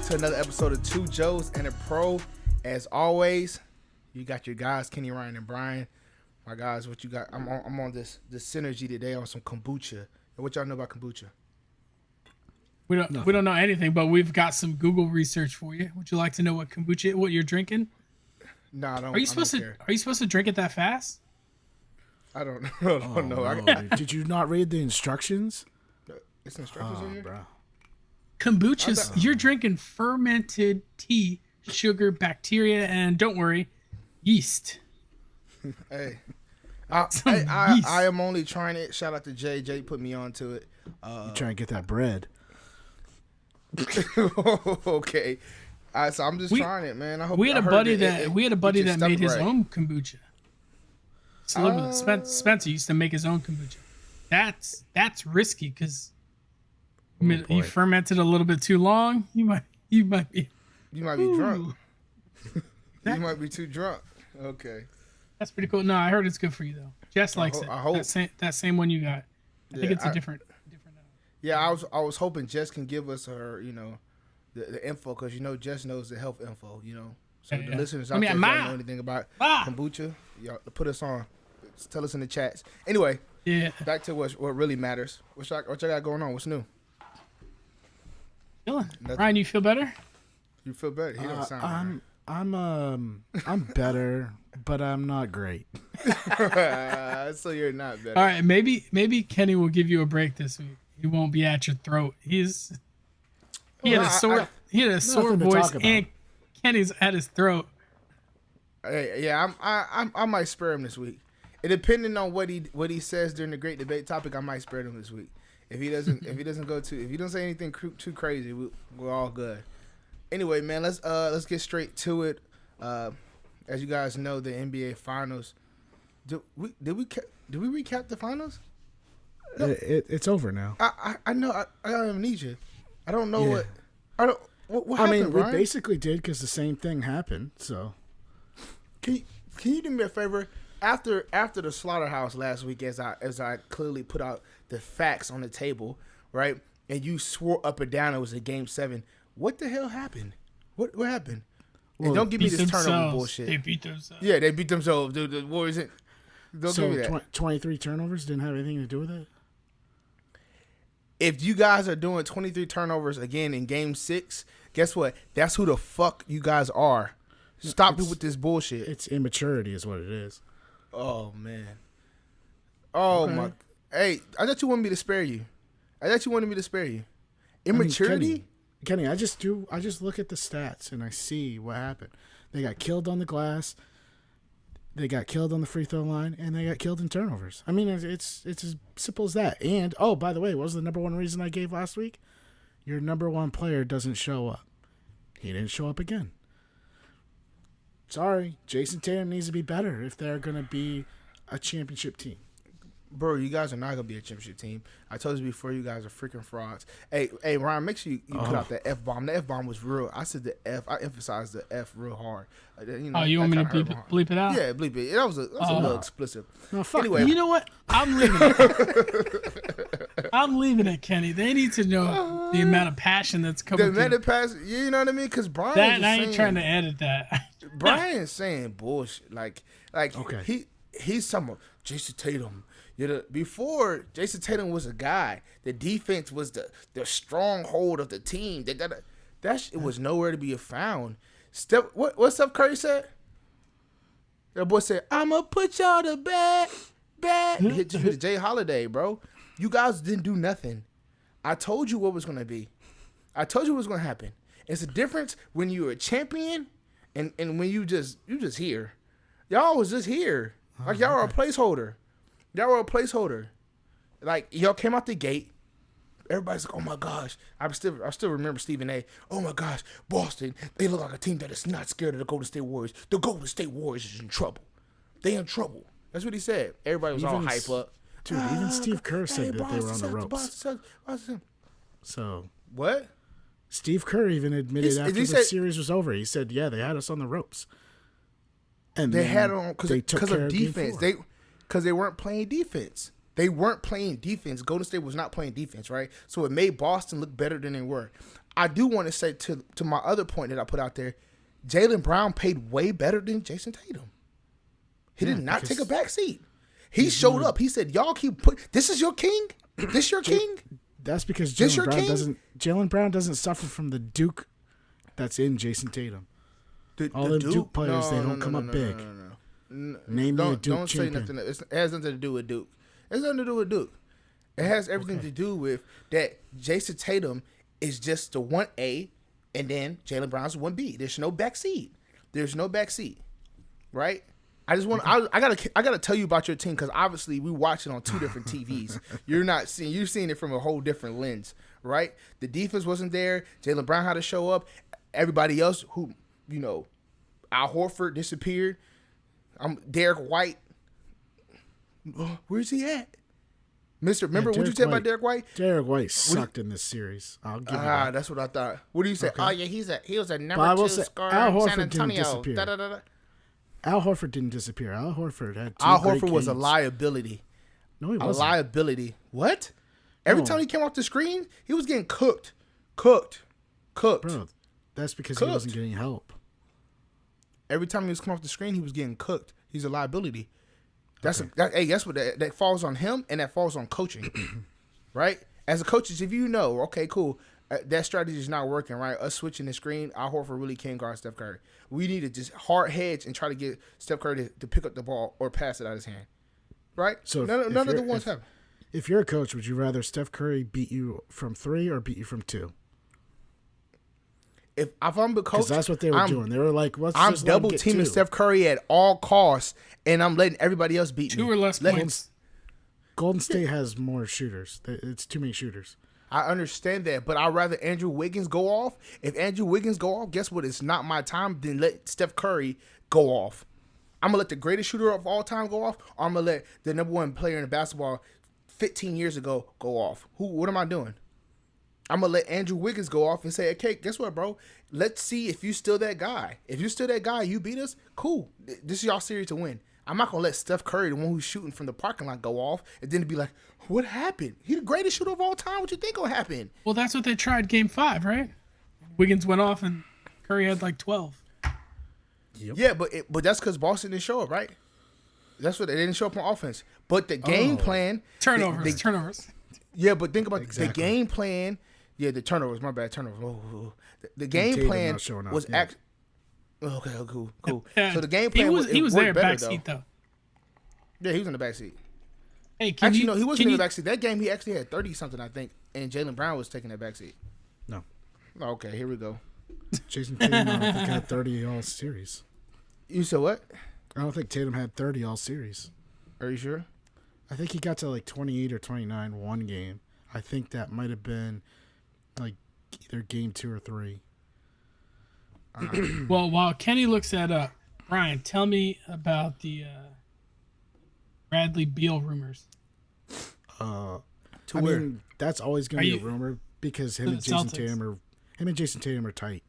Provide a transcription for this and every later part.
back to another episode of Two Joes and a Pro. As always, you got your guys, Kenny, Ryan, and Brian. My guys, what you got? I'm on this synergy today on some kombucha. What y'all know about kombucha? We don't know anything, but we've got some Google research for you. Would you like to know what you're drinking? No, I don't. Are you supposed to drink it that fast? I don't know. No. Did you not read the instructions? It's instructions in here, bro. Kombucha, you're drinking fermented tea, sugar, bacteria, and don't worry, yeast. Hey, I am only trying it. Shout out to Jay. Jay put me onto it. You trying to get that bread? Okay. So I'm just trying it, man. I hope we had a buddy that made his own kombucha. Spencer used to make his own kombucha. That's risky because you fermented a little bit too long. You might be drunk. You might be too drunk. Okay. That's pretty cool. No, I heard it's good for you though. Jess likes it. I hope that same one you got. I think it's a different. Yeah, I was hoping Jess can give us her, the info, because Jess knows the health info, So the listeners out there, if you don't know anything about kombucha, y'all put us on. Tell us in the chats. Anyway, back to what really matters. What y'all got going on? What's new? Ryan, you feel better? You feel better? He don't sound I'm better, but I'm not great. So you're not better. All right, maybe Kenny will give you a break this week. He won't be at your throat. He had a sore voice, and Kenny's at his throat. Hey, yeah, I might spare him this week. And depending on what he says during the great debate topic, I might spare him this week. If he doesn't if he don't say anything too crazy, we're all good. Anyway, man, let's get straight to it. As you guys know, the NBA Finals. Did we recap the finals? No. It's over now. I know. I got amnesia. I don't know what. I don't. What happened, I mean, Ryan? we basically did because the same thing happened. So, can you do me a favor? After the slaughterhouse last week, as I clearly put out the facts on the table, right? And you swore up and down it was a Game 7. What the hell happened? What happened? Well, and don't give me this turnover bullshit. They beat themselves. Yeah, they beat themselves. Dude, the Warriors. Don't give me that. 23 turnovers didn't have anything to do with it. If you guys are doing 23 turnovers again in Game 6, guess what? That's who the fuck you guys are. Stop it with this bullshit. It's immaturity is what it is. Oh, man. Oh, okay. My. Hey, I thought you wanted me to spare you. Immaturity? I mean, Kenny, I just look at the stats and I see what happened. They got killed on the glass. They got killed on the free throw line, and they got killed in turnovers. I mean, it's as simple as that. And, oh, by the way, what was the number one reason I gave last week? Your number one player doesn't show up. He didn't show up again. Sorry, Jason Tatum needs to be better if they're going to be a championship team. Bro, you guys are not going to be a championship team. I told you before, you guys are freaking frauds. Hey, Ryan, make sure you put out that F-bomb. The F-bomb was real. I said the F. I emphasized the F real hard. You want me to bleep it out? Yeah, bleep it. That was a little explicit. No, fuck. Anyway. You know what? I'm leaving it. I'm leaving it, Kenny. They need to know the amount of passion that's coming through. The amount of passion, you know what I mean? Because Brian I ain't trying to edit that. Brian's saying bullshit. Like okay. He's some Jason Tatum. Before Jason Tatum was a guy, the defense was the stronghold of the team. That shit was nowhere to be found. What Steph Curry said? That boy said, "I'ma put y'all to bed." Hit the Jay Holiday, bro. You guys didn't do nothing. I told you what was gonna be. I told you what was gonna happen. It's a difference when you're a champion and when you just here. Y'all was just here. Like y'all were a placeholder. Like y'all came out the gate. Everybody's like, "Oh my gosh!" I still remember Stephen A. "Oh my gosh, Boston! They look like a team that is not scared of the Golden State Warriors. The Golden State Warriors is in trouble. They in trouble." That's what he said. Everybody was all hype up. Dude, even Steve Kerr said that they were on the ropes. So what? Steve Kerr even admitted after the series was over. He said, "Yeah, they had us on the ropes." And they had on because of defense. Because they weren't playing defense. Golden State was not playing defense, right? So it made Boston look better than they were. I do want to say to my other point that I put out there, Jaylen Brown played way better than Jason Tatum. He did not take a back seat. He showed up. He said, "Y'all keep this is your king. This your king." That's because Jaylen Brown doesn't suffer from the Duke that's in Jason Tatum. All the Duke players, they don't come up big. Name me a Duke champion. Say nothing. It has nothing to do with Duke. It has nothing to do with Duke. It has everything to do with that Jason Tatum is just the 1A, and then Jaylen Brown's 1B. There's no backseat. There's no backseat, right? I just want. I gotta tell you about your team because obviously we watch it on two different TVs. You're seeing it from a whole different lens, right? The defense wasn't there. Jaylen Brown had to show up. Everybody else, who Al Horford disappeared. Derek White. Where's he at? Remember what you said about Derek White? Derek White sucked in this series. I'll give you that. That's what I thought. What do you say? Okay. Oh yeah, he was a number 2 scorer in San Antonio. Al Horford didn't disappear. Al Horford had two Al great Horford was a games. liability. No, he wasn't. A liability. What? Every time he came off the screen, he was getting cooked. Bro, that's because he wasn't getting help. Every time he was coming off the screen, he was getting cooked. He's a liability. That's what that falls on him, and that falls on coaching, right? As a coach, if you know, okay, cool, that strategy is not working, right? Us switching the screen, Al Horford really can't guard Steph Curry. We need to just hard hedge and try to get Steph Curry to pick up the ball or pass it out of his hand, right? So none of the ones happen. If you're a coach, would you rather Steph Curry beat you from 3 or beat you from 2? If I'm the coach, because that's what they were doing. They were like, I'm double teaming Steph Curry at all costs, and I'm letting everybody else beat me. 2 or less points. Golden State has more shooters. It's too many shooters. I understand that, but I'd rather Andrew Wiggins go off. If Andrew Wiggins go off, guess what? It's not my time. Then let Steph Curry go off. I'm going to let the greatest shooter of all time go off, or I'm going to let the number 1 player in the basketball 15 years ago go off. What am I doing? I'm going to let Andrew Wiggins go off and say, okay, guess what, bro? Let's see if you still that guy. If you're still that guy, you beat us, cool. This is y'all series to win. I'm not going to let Steph Curry, the one who's shooting from the parking lot, go off and then be like, what happened? He's the greatest shooter of all time. What you think will happen? Well, that's what they tried Game 5, right? Wiggins went off and Curry had like 12. Yep. Yeah, but that's because Boston didn't show up, right? That's what they didn't show up on offense. But the game plan... Turnovers. Yeah, but think about the game plan... Yeah, the turnovers. My bad. Turnovers. The game plan was okay, cool. So the game plan he was there backseat though. Yeah, he was in the backseat. Hey, he wasn't in the backseat. That game he actually had 30 something, I think, and Jaylen Brown was taking that backseat. No. Okay, here we go. Jason Tatum I don't think had 30 all series. You said what? I don't think Tatum had 30 all series. Are you sure? I think he got to like 28 or 29 one game. I think that might have been like either game 2 or 3. Well, while Kenny looks that up, Brian, tell me about the Bradley Beal rumors. Mean, that's always going to be a rumor because him and Jason Tatum are tight.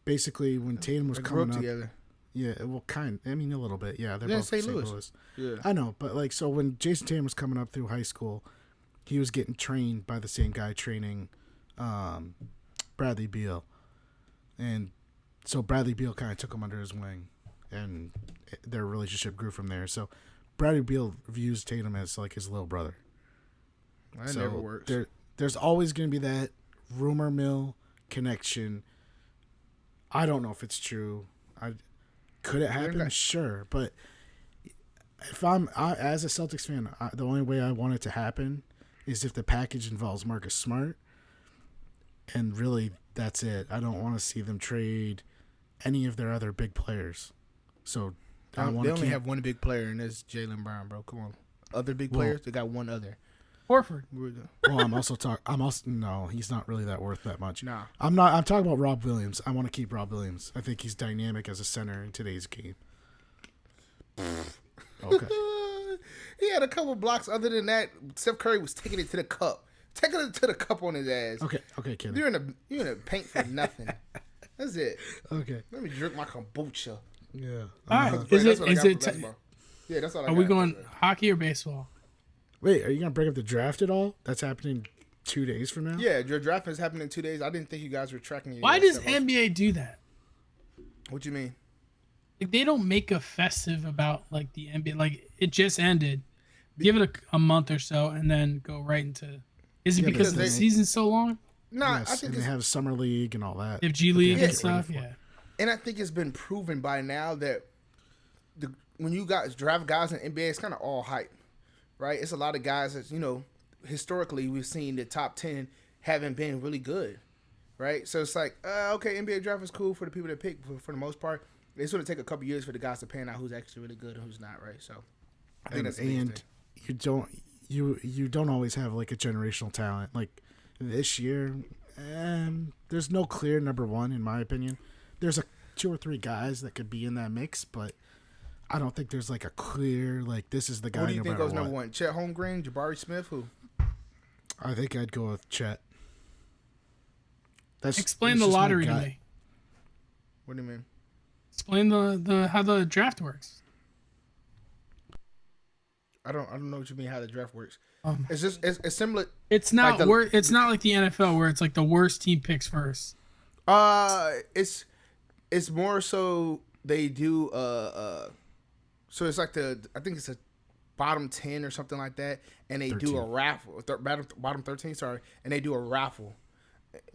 Basically, when Tatum was coming up together. Yeah, well, a little bit. Yeah, they're both St. Louis. Yeah, I know, but so when Jason Tatum was coming up through high school, he was getting trained by the same guy training Bradley Beal, and so Bradley Beal kind of took him under his wing, and their relationship grew from there. So Bradley Beal views Tatum as like his little brother. That never works. There's always going to be that rumor mill connection. I don't know if it's true. Could it happen? Sure, but if as a Celtics fan, the only way I want it to happen is if the package involves Marcus Smart, and really that's it. I don't want to see them trade any of their other big players. So they only have one big player, and that's Jaylen Brown, bro. Come on, other big players, they got one other. Horford. Well, no, he's not really worth that much. Nah. I'm talking about Rob Williams. I want to keep Rob Williams. I think he's dynamic as a center in today's game. Okay. He had a couple blocks. Other than that, Steph Curry was taking it to the cup. Taking it to the cup on his ass. Okay, Kenny. You're in the paint for nothing. That's it. Okay. Let me drink my kombucha. Yeah. All right. Yeah, that's all I got. Are we going hockey or baseball? Wait, are you going to bring up the draft at all? That's happening 2 days from now. Yeah, your draft is happening in 2 days. I didn't think you guys were tracking it. Why does NBA do that? What you mean? Like, they don't make a festive about like the NBA. Like, it just ended. Give it a month or so, and then go right into. Is it because the season's so long? No, Yes, I think and they have summer league and all that. They have G League and stuff. Yeah. And I think it's been proven by now that when you guys draft guys in the NBA, it's kind of all hype, right? It's a lot of guys that, historically we've seen the top 10 haven't been really good, right? So it's like, okay, NBA draft is cool for the people that pick, for the most part. It's going to take a couple years for the guys to pan out who's actually really good and who's not, right? So I think that's the biggest thing. You don't always have like a generational talent. Like this year, there's no clear number one in my opinion. There's 2 or 3 guys that could be in that mix, but I don't think there's like a clear like this is the guy. Who do you think goes number one? Chet Holmgren, Jabari Smith, who? I think I'd go with Chet. Explain the lottery to me. What do you mean? Explain the how the draft works. I don't know what you mean how the draft works. It's just it's similar. It's not it's not like the NFL where it's like the worst team picks first. It's more so they do so it's like I think it's a bottom 10 or something like that, and they 13. Do a raffle. Bottom 13, sorry, and they do a raffle.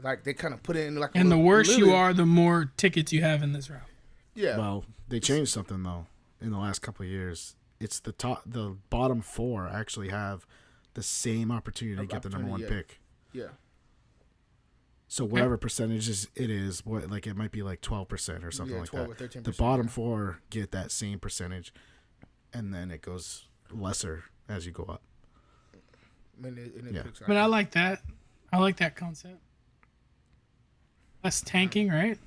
Like they kind of put it in like. And the worse you are, the more tickets you have in this round. Yeah. Well, they changed something though in the last couple of years. It's the bottom 4 actually have the same opportunity to get the number 1 pick. Yeah. So whatever percentage it is, it might be like 12% or something like 12 that. Or 13%, the bottom 4 get that same percentage, and then it goes lesser as you go up. But I like that. I like that concept. Less tanking, right?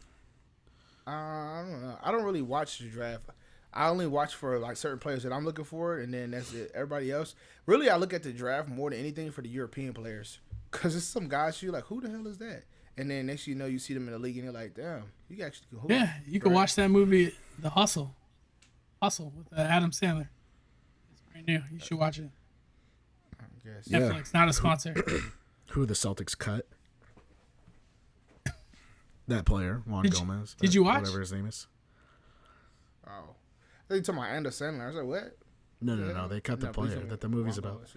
I don't know. I don't really watch the draft. I only watch for like certain players that I'm looking for, and then that's it. Everybody else, really, I look at the draft more than anything for the European players, because it's some guys you're like, who the hell is that? And then next you know, you see them in the league, and you're like, damn, you actually can hoop. Yeah, you can watch that movie, The Hustle, with Adam Sandler. It's brand new. You should watch it. I guess. Netflix, not a sponsor. Who the Celtics cut? That player, Juan Gomez. Did you watch? Whatever his name is. Oh. I think you're talking about Adam Sandler. I was like, what? No. They cut the player that the movie's about.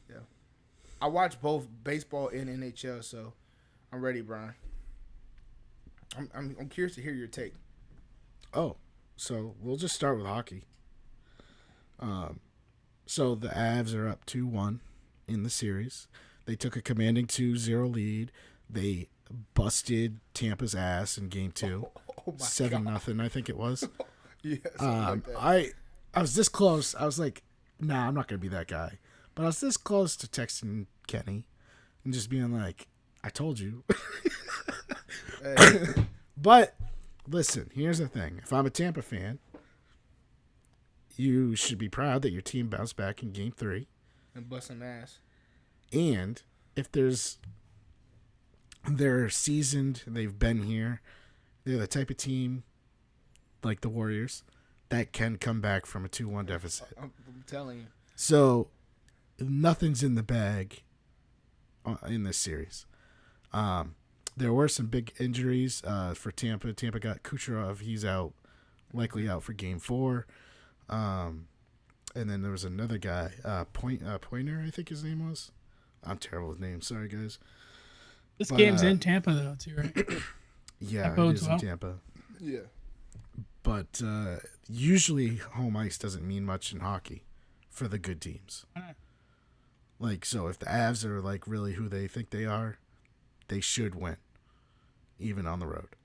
Yeah. I watch both baseball and NHL, so I'm ready, Brian. I'm curious to hear your take. Oh, so we'll just start with hockey. So the Avs are up 2-1 in the series. They took a commanding 2-0 lead. They busted Tampa's ass in Game 2. 7-0, I think it was. Yes. Like I was this close. I was like, nah, I'm not gonna be that guy. But I was this close to texting Kenny and just being like, I told you. But listen, here's the thing. If I'm a Tampa fan, you should be proud that your team bounced back in Game 3. And busting ass. And if they're seasoned, they've been here, they're the type of team, like the Warriors, that can come back from a 2-1 deficit. I'm telling you. So, nothing's in the bag in this series. There were some big injuries for Tampa. Tampa got Kucherov. He's out, likely out for Game 4. And then there was another guy, Pointer, I think his name was. I'm terrible with names. Sorry, guys. This game's in Tampa, though, too, right? Yeah, it is in Tampa. Yeah. But usually home ice doesn't mean much in hockey for the good teams. Like, so if the Avs are, like, really who they think they are, they should win, even on the road.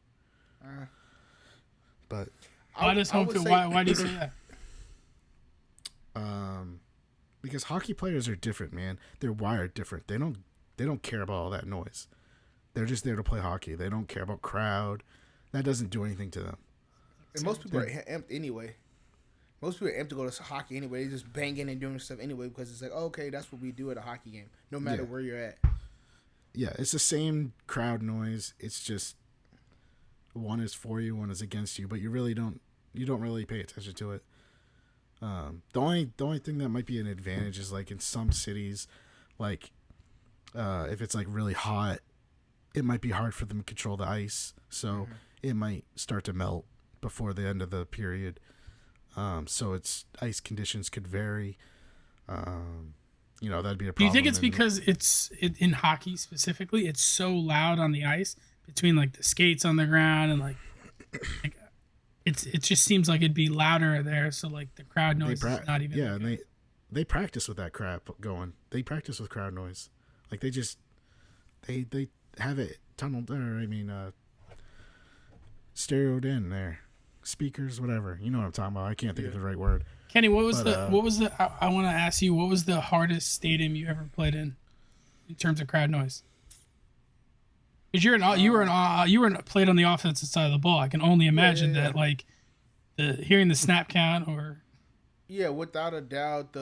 But why do you say that? Because hockey players are different, man. They're wired different. They don't care about all that noise. They're just there to play hockey. They don't care about crowd. That doesn't do anything to them. And most people are amped anyway. Most people are amped to go to hockey anyway. They just banging and doing stuff anyway because it's like, okay, that's what we do at a hockey game, no matter where you're at. Yeah, it's the same crowd noise. It's just one is for you, one is against you, but you don't really pay attention to it. The only thing that might be an advantage is like in some cities, like if it's like really hot, it might be hard for them to control the ice, so it might start to melt before the end of the period. So its ice conditions could vary. That'd be a problem. Do you think it's because in hockey specifically, it's so loud on the ice between like the skates on the ground and like it just seems like it'd be louder there, so like the crowd noise is not even. Yeah, and they practice with that crap going. They practice with crowd noise. Like they have it tunneled there. I mean, stereoed in there, speakers, whatever. You know what I'm talking about. I can't think of the right word. Kenny, what was the I want to ask you, what was the hardest stadium you ever played in terms of crowd noise? Because you were played on the offensive side of the ball. I can only imagine that, like, hearing the snap count or. Yeah, without a doubt,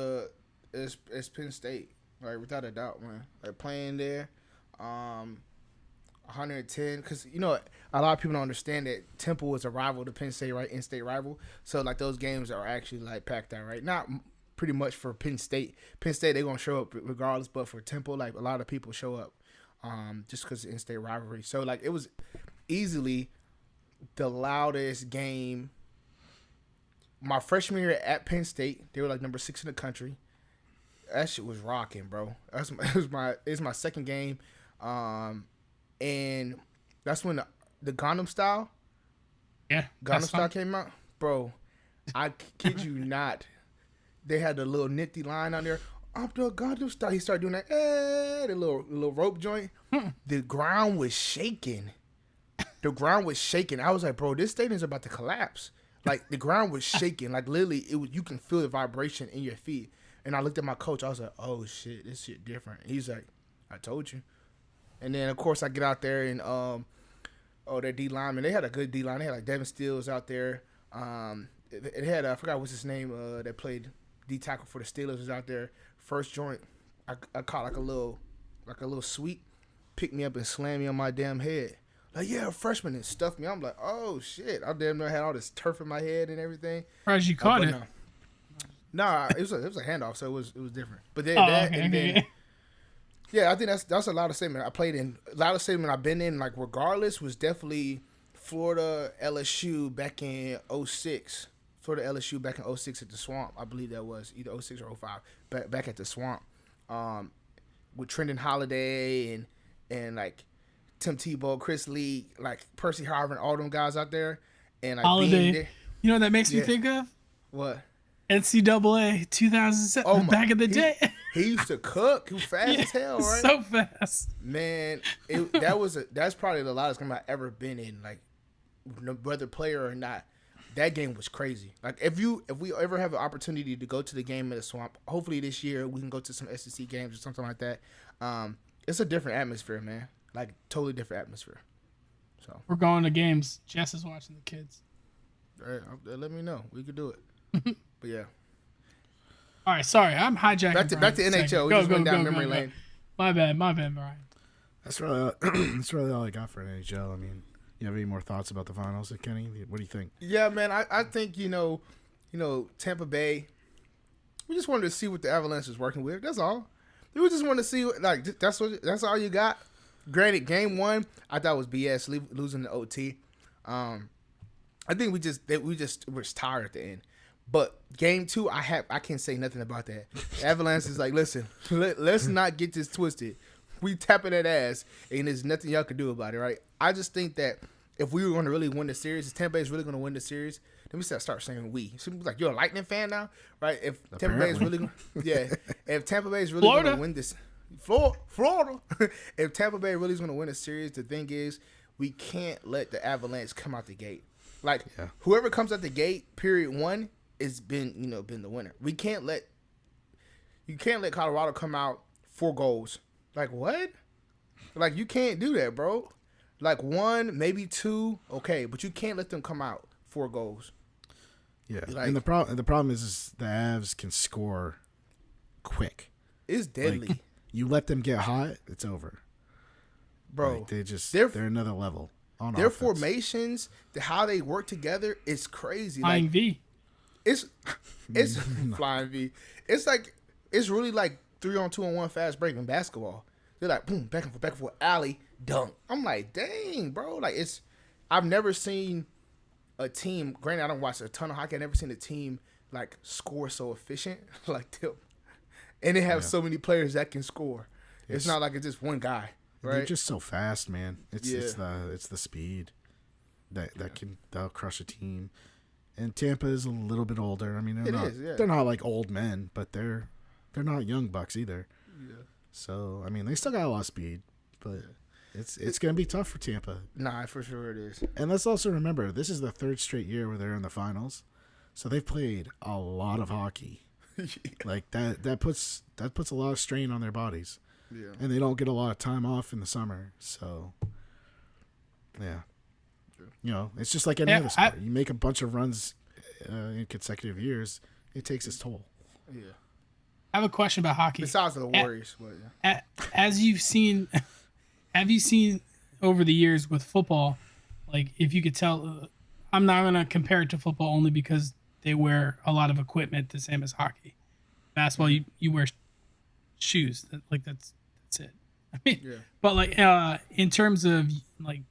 it's Penn State. Like, without a doubt, man. Like, playing there, 110. Because, a lot of people don't understand that Temple is a rival to Penn State, right? In-state rival. So, like, those games are actually, like, packed out, right? Not pretty much for Penn State. Penn State, they're going to show up regardless. But for Temple, like, a lot of people show up just because of in-state rivalry. So, like, it was easily the loudest game. My freshman year at Penn State, they were, like, number 6 in the country. That shit was rocking, bro. It's my second game, and that's when the Gangnam Style, came out, bro. I kid you not. They had the little nifty line on there. I'm the Gangnam Style. He started doing that, the little rope joint. The ground was shaking. I was like, bro, this stadium's about to collapse. Like the ground was shaking. Like literally, you can feel the vibration in your feet. And I looked at my coach. I was like, oh, shit, this shit different. He's like, I told you. And then, of course, I get out there and, their D-lineman. They had a good D-line. They had, like, Devin Steele out there. It had, I forgot what's his name, that played D-tackle for the Steelers was out there. First joint, I caught, like a little sweep, picked me up and slammed me on my damn head. Like, yeah, a freshman, and stuffed me. I'm like, oh, shit. I damn near had all this turf in my head and everything. Surprised you caught it. No. Nah, it was a handoff, so it was different. But then I think that's a loudest statement I played in. Loudest statement I've been in, like regardless, was definitely Florida LSU back in 06. Florida LSU back in 06 at the Swamp. I believe that was either 06 or 05. Back at the Swamp, with Trendon Holiday and like Tim Tebow, Chris Lee, like Percy Harvin, all them guys out there, and like Holiday. There. You know what that makes me think of? What? NCAA 2007, back in the day. He used to cook. He was fast as hell, right? So fast. Man, that's probably the loudest game I've ever been in. Like, whether player or not, that game was crazy. Like, if we ever have an opportunity to go to the game in the Swamp, hopefully this year we can go to some SEC games or something like that. It's a different atmosphere, man. Like, totally different atmosphere. So we're going to games. Jess is watching the kids. All right, let me know. We could do it. But yeah. All right, sorry, I'm hijacking. Back to NHL. We just went down memory lane. My bad, Brian. That's really all I got for NHL. I mean, you have any more thoughts about the finals, Kenny? What do you think? Yeah, man, I think Tampa Bay. We just wanted to see what the Avalanche was working with. That's all. We just wanted to see that's all you got. Granted, game 1 I thought was BS, losing the OT. I think we're tired at the end. But game 2, I can't say nothing about that. Avalanche is like, listen, let's not get this twisted. We tapping that ass, and there's nothing y'all can do about it, right? I just think that if we were going to really win the series, if Tampa Bay is really going to win the series, then we start saying we. So people like, you're a Lightning fan now, right? If Tampa Bay is really, if Tampa Bay is really going to win this, Florida. If Tampa Bay really is going to win a series, the thing is, we can't let the Avalanche come out the gate. Like whoever comes out the gate, period 1. It's been the winner. You can't let Colorado come out 4 goals. Like what? Like you can't do that, bro. Like 1, maybe 2, okay, but you can't let them come out 4 goals. Yeah, and the problem is the Avs can score quick. It's deadly. Like, you let them get hot, it's over, bro. Like, they're another level. On their offense. Formations, how they work together is crazy. Flying V. it's flying V. It's like it's really like 3-on-2-on-1 fast break in basketball. They're like boom, back and forth, alley, dunk. I'm like, dang, bro. Like it's I've never seen a team. Granted, I don't watch a ton of hockey. I've never seen a team like score so efficient like them, and they have so many players that can score. It's not like it's just one guy. Right? They're just so fast, man. It's the speed that'll crush a team. And Tampa is a little bit older. I mean, they're not like old men, but they're not young bucks either. Yeah. So I mean, they still got a lot of speed, but it's gonna be tough for Tampa. Nah, for sure it is. And let's also remember, this is the third straight year where they're in the finals, so they've played a lot of hockey. Like that puts a lot of strain on their bodies. Yeah. And they don't get a lot of time off in the summer, so yeah. You know, it's just like any other sport. You make a bunch of runs in consecutive years, it takes its toll. Yeah. I have a question about hockey. Besides the Warriors, but yeah. As you've seen, have you seen over the years with football, like if you could tell, I'm not going to compare it to football only because they wear a lot of equipment the same as hockey. Basketball, you wear shoes. That's it. I mean, but like in terms of like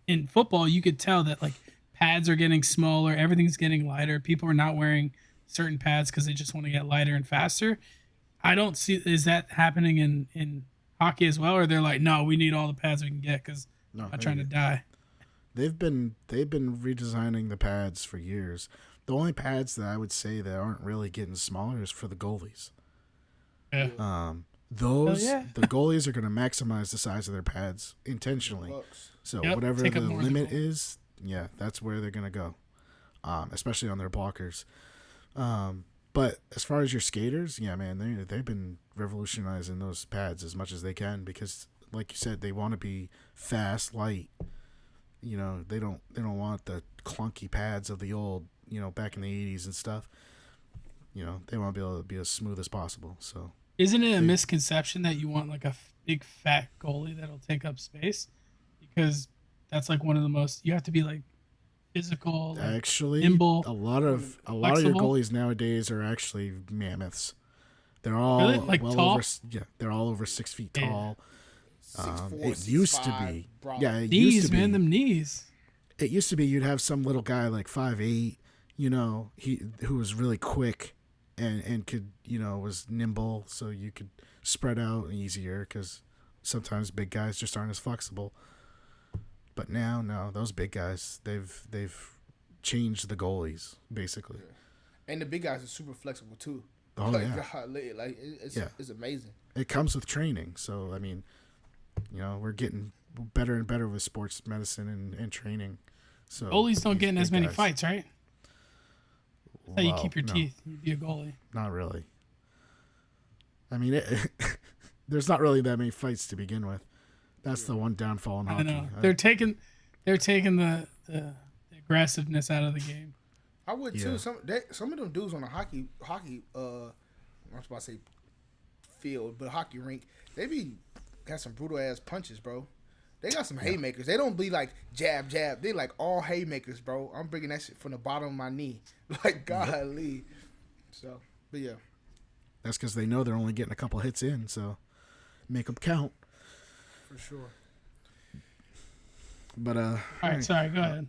in football, you could tell that like pads are getting smaller, everything's getting lighter. People are not wearing certain pads because they just want to get lighter and faster. I don't see, is that happening in hockey as well, or they're like, no, we need all the pads we can get because I'm trying to die. They've been redesigning the pads for years. The only pads that I would say that aren't really getting smaller is for the goalies. Yeah. The goalies are going to maximize the size of their pads intentionally. So whatever the limit is, that's where they're going to go, especially on their blockers. But as far as your skaters, man, they've been revolutionizing those pads as much as they can because, like you said, they want to be fast, light. You know, they don't want the clunky pads of the old, back in the 80s and stuff. You know, they want to be able to be as smooth as possible. So, isn't it a misconception that you want like a big fat goalie that'll take up space? Because that's like one of the most. You have to be like physical, like, actually nimble. A lot of your goalies nowadays are actually mammoths. They're all really? Like well tall? they're all over 6 feet tall. 6'4", it used 6'5", to be. bro. Yeah, it knees, used to man, be. them knees. It used to be you'd have some little guy like 5'8", who was really quick and could, was nimble, so you could spread out easier because sometimes big guys just aren't as flexible. But now, no, those big guys, they've changed the goalies basically. Yeah. And the big guys are super flexible too. Oh it's amazing. It comes with training, so I mean, we're getting better and better with sports medicine and training. So goalies don't get in as many fights, right? That's how you keep your no, teeth. You be a goalie. Not really. I mean, there's not really that many fights to begin with. That's the one downfall in hockey. I know. They're taking the aggressiveness out of the game. I would too. Some of them dudes on the hockey I'm supposed to say field, but hockey rink, they got some brutal ass punches, bro. They got some haymakers. They don't be like jab. They like all haymakers, bro. I'm bringing that shit from the bottom of my knee. Like, golly. So, but yeah. That's because they know they're only getting a couple hits in, so make them count. For sure. But all right, sorry, go ahead.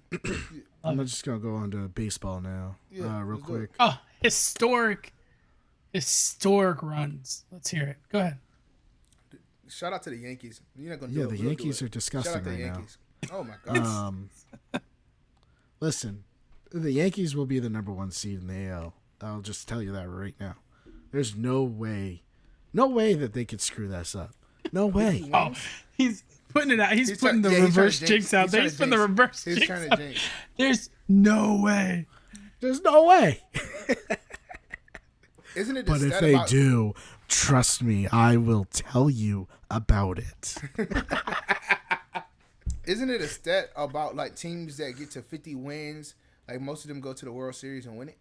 I'm just gonna go on to baseball now, real quick. Oh, historic runs. Let's hear it. Go ahead. Shout out to the Yankees. You're not gonna do it. The Yankees are disgusting Shout out to the right Yankees. Oh my god. Listen, the Yankees will be the number 1 seed in the AL. I'll just tell you that right now. There's no way that they could screw this up. No way. Oh, he's putting it out. He's putting the reverse jinx out there. He's putting the reverse jinx out. There's no way. There's no way. Isn't it? But if they do, trust me, I will tell you about it. Isn't it a stat about like teams that get to 50 wins? Like most of them go to the World Series and win it.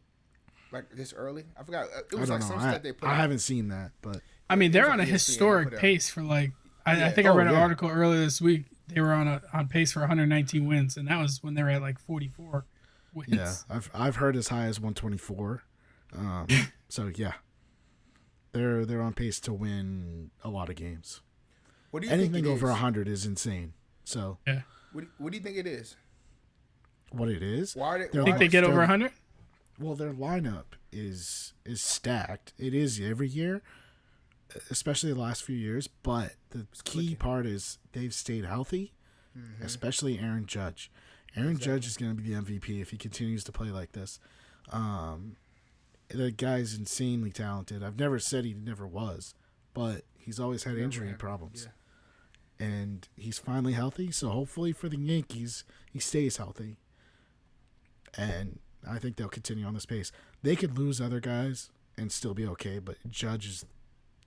Like this early, I forgot. It was like some stat they put. I haven't seen that, but I mean they're on a historic pace for like. I think I read an article earlier this week. They were on pace for 119 wins, and that was when they were at like 44 wins. Yeah, I've heard as high as 124. So yeah, they're on pace to win a lot of games. What do you Anything think it over is? 100 is insane. So Yeah. What do you think it is? what it is? Why are they, They're why Think are they they get still- over 100? Well, their lineup is stacked. It is every year, especially the last few years. But the key clicking. part is they've stayed healthy, especially Aaron Judge. Aaron Judge is going to be the MVP if he continues to play like this. The guy's insanely talented. I've never said he never was, but he's always had injury problems. Yeah. And he's finally healthy, so hopefully for the Yankees, he stays healthy. And I think they'll continue on this pace. They could lose other guys and still be okay, but Judge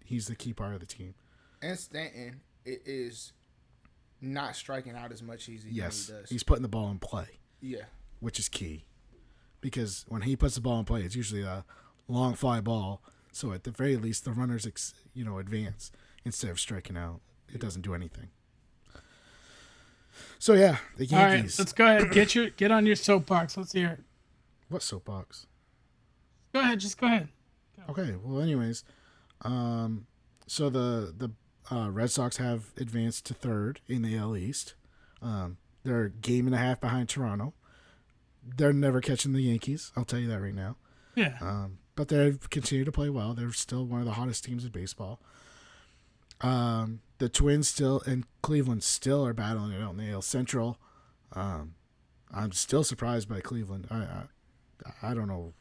he's the key part of the team. And Stanton is not striking out as much as he Yes, does. he's putting the ball in play, Yeah. which is key. Because when he puts the ball in play, it's usually a long fly ball. So at the very least, the runners advance instead of striking out. It doesn't do anything. So yeah, the All right, Yankees. let's go ahead. Get on your soapbox. Let's hear it. What soapbox? Go ahead. Just go ahead. Okay. Well, anyways, so the Red Sox have advanced to third in the AL East. They're a game and a half behind Toronto. They're never catching the Yankees. I'll tell you that right now. Yeah. But they've continued to play well. They're still one of the hottest teams in baseball. The Twins still and Cleveland still are battling it out in the AL Central. I'm still surprised by Cleveland. I don't know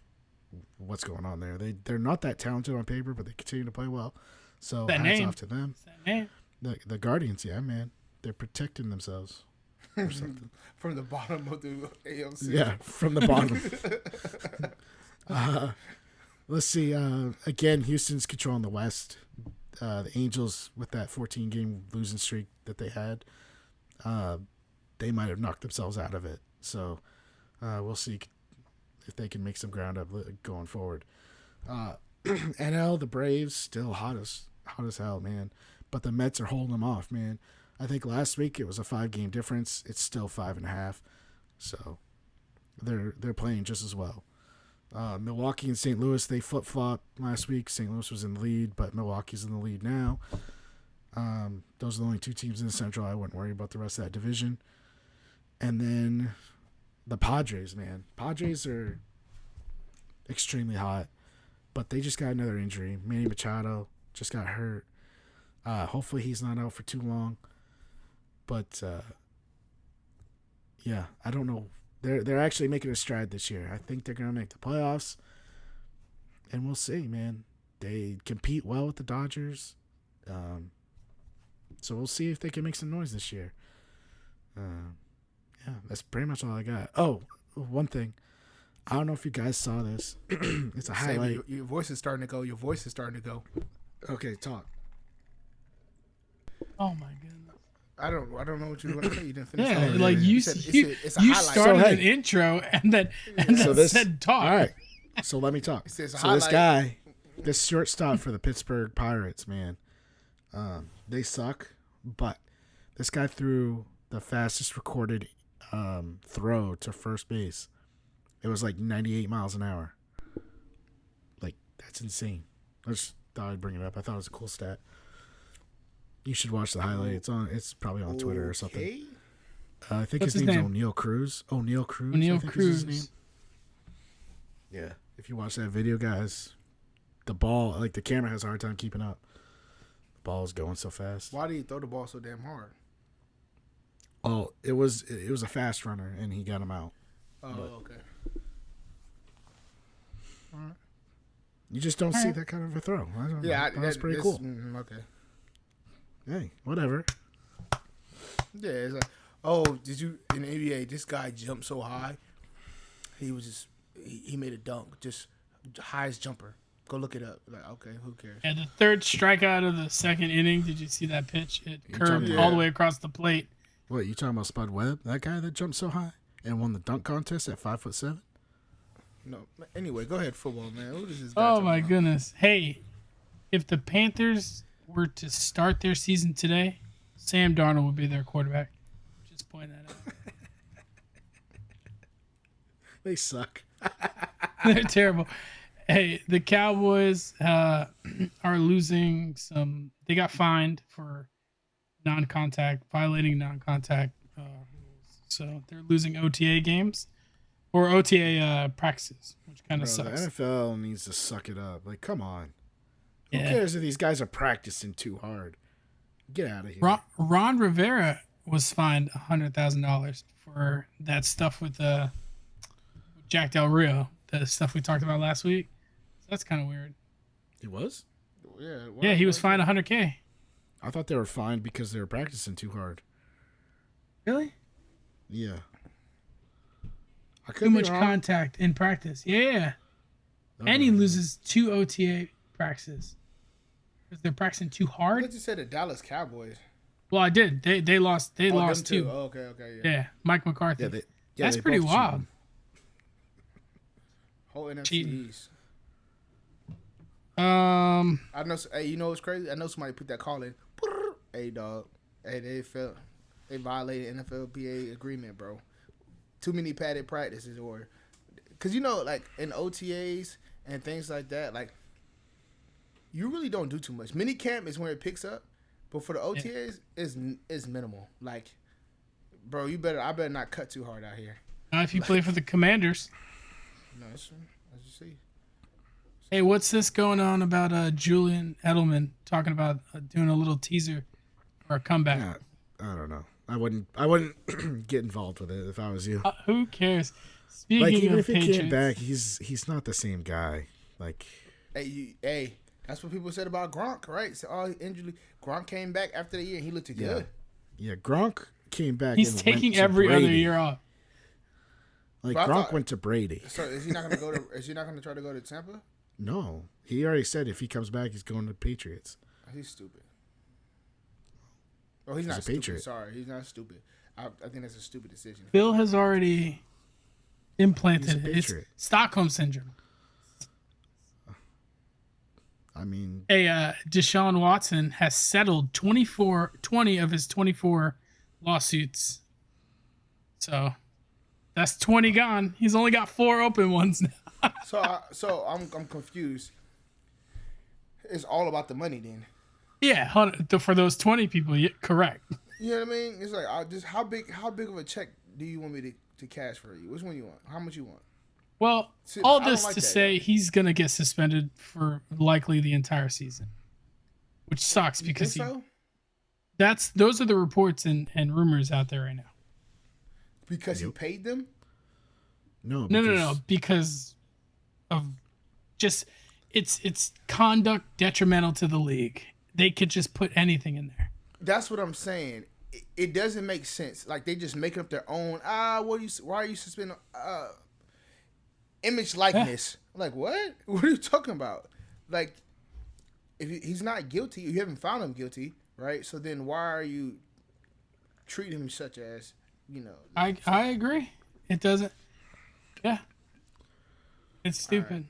what's going on there. They're not that talented on paper, but they continue to play well. So That hats name. off to them. What's that name? The Guardians, yeah, man, they're protecting themselves or something. From the bottom of the ALC. Yeah, from the bottom. Let's see. Again, Houston's controlling the West. The Angels, with that 14-game losing streak that they had, they might have knocked themselves out of it. So we'll see if they can make some ground up going forward. NL, the Braves, still hot as hell, man. But the Mets are holding them off, man. I think last week it was a 5-game difference. It's still 5.5. So they're playing just as well. Milwaukee and St. Louis, they flip-flopped last week. St. Louis was in the lead, but Milwaukee's in the lead now. Those are the only two teams in the Central. I wouldn't worry about the rest of that division. And then the Padres, man. Padres are extremely hot, but they just got another injury. Manny Machado just got hurt. Hopefully he's not out for too long. But, yeah, I don't know. They're actually making a stride this year. I think they're going to make the playoffs. And we'll see, man. They compete well with the Dodgers. So we'll see if they can make some noise this year. Yeah, that's pretty much all I got. Oh, one thing. I don't know if you guys saw this. It's a highlight. Your voice is starting to go. Your voice is starting to go. Okay, talk. Oh my goodness. I don't know what you were going to say. You didn't finish. Yeah, it. like you said it's a you highlight. started So, an hey. intro and then said talk. All right. So let me talk. It says So this highlight. guy, this shortstop for the Pittsburgh Pirates, man, they suck. But this guy threw the fastest recorded throw to first base. It was like 98 miles an hour. Like, that's insane. I just thought I'd bring it up. I thought it was a cool stat. You should watch the highlight. It's probably on Twitter or something. Okay. I think What's his his name's name? O'Neal Cruz. O'Neal Cruz. O'Neal I think is his Cruz. name. Yeah. If you watch that video, guys, the ball, like the camera has a hard time keeping up. The ball is going so fast. Why did he throw the ball so damn hard? Oh, it was a fast runner, and he got him out. Oh, But- okay. You just don't see that kind of a throw. I don't Yeah, know. That's pretty cool. Okay. Hey, whatever. Yeah, it's like, oh, did you in the NBA? This guy jumped so high. He was just he made a dunk, just highest jumper. Go look it up. Like, okay, who cares? And the third strikeout of the second inning. Did you see that pitch? It curved talking- all the Yeah. way across the plate. What, you talking about Spud Webb? That guy that jumped so high and won the dunk contest at 5'7"? No. Anyway, go ahead, football man. What is this guy Oh talking my about? goodness! Hey, if the Panthers were to start their season today, Sam Darnold would be their quarterback. Just point that out. They suck. They're terrible. Hey, the Cowboys are losing some. They got fined for violating non-contact rules. So they're losing OTA games or OTA practices, which kind of sucks. The NFL needs to suck it up. Like, come on. Who Yeah. cares if these guys are practicing too hard? Get out of here. Ron Rivera was fined $100,000 for that stuff with Jack Del Rio, the stuff we talked about last week. So that's kind of weird. He was? Yeah, he was fined $100K. I thought they were fined because they were practicing too hard. Really? Yeah. Too much contact in practice. Yeah. Okay. And he loses 2 OTA practices because they're practicing too I hard. thought you said the Dallas Cowboys. Well, I did. They lost. They lost them too. too. Oh, okay, yeah. Yeah, Mike McCarthy. Yeah, That's they pretty both wild. cheated. Whole NFC Cheating. East. Um, I know. Hey, you know what's crazy? I know somebody put that call in. Hey, dog. Hey, they violated NFLPA agreement, bro. Too many padded practices, or because like in OTAs and things like that, like you really don't do too much. Mini camp is when it picks up, but for the OTAs, is minimal. Like, bro, I better not cut too hard out here. if you play for the Commanders. No, that's just see. Hey, what's this going on about Julian Edelman talking about doing a little teaser or a comeback? Yeah, I don't know. I wouldn't get involved with it if I was you. Who cares? Speaking Like, even of if he Patriots, came back, he's not the same guy. Like, Hey, that's what people said about Gronk, right? So, injury. Gronk came back after the year and he looked good. Yeah, Gronk came back. he's and taking went to every other Brady. year off. Like, But I Gronk thought- went to Brady. So is he not gonna go to? Is he not gonna try to go to Tampa? No, he already said if he comes back, he's going to Patriots. He's stupid. Oh, he's He's not a stupid. Patriot. Sorry, he's not stupid. I think that's a stupid decision. Bill has already implanted He's a it's Patriot. Stockholm syndrome. I mean, Hey, Deshaun Watson has settled 20 of his 24 lawsuits. So that's 20 gone. He's only got 4 open ones now. So I'm confused. It's all about the money then. Yeah, for those 20 people, correct. You know what I mean? It's like just how big of a check do you want me to cash for you? Which one you want? How much you want? Well, See, all I don't this like to that, say he's going to get suspended for likely the entire season, which sucks You because think so? those are the reports and rumors out there right now. Because he paid them? no, No, because of just it's conduct detrimental to the league. They could just put anything in there. That's what I'm saying. It doesn't make sense. Like they just making up their own. Why are you suspending? Image likeness. Like what? What are you talking about? Like, if he's not guilty, you haven't found him guilty, right? So then why are you treating him such as, I agree. It doesn't. Yeah. It's stupid. Right.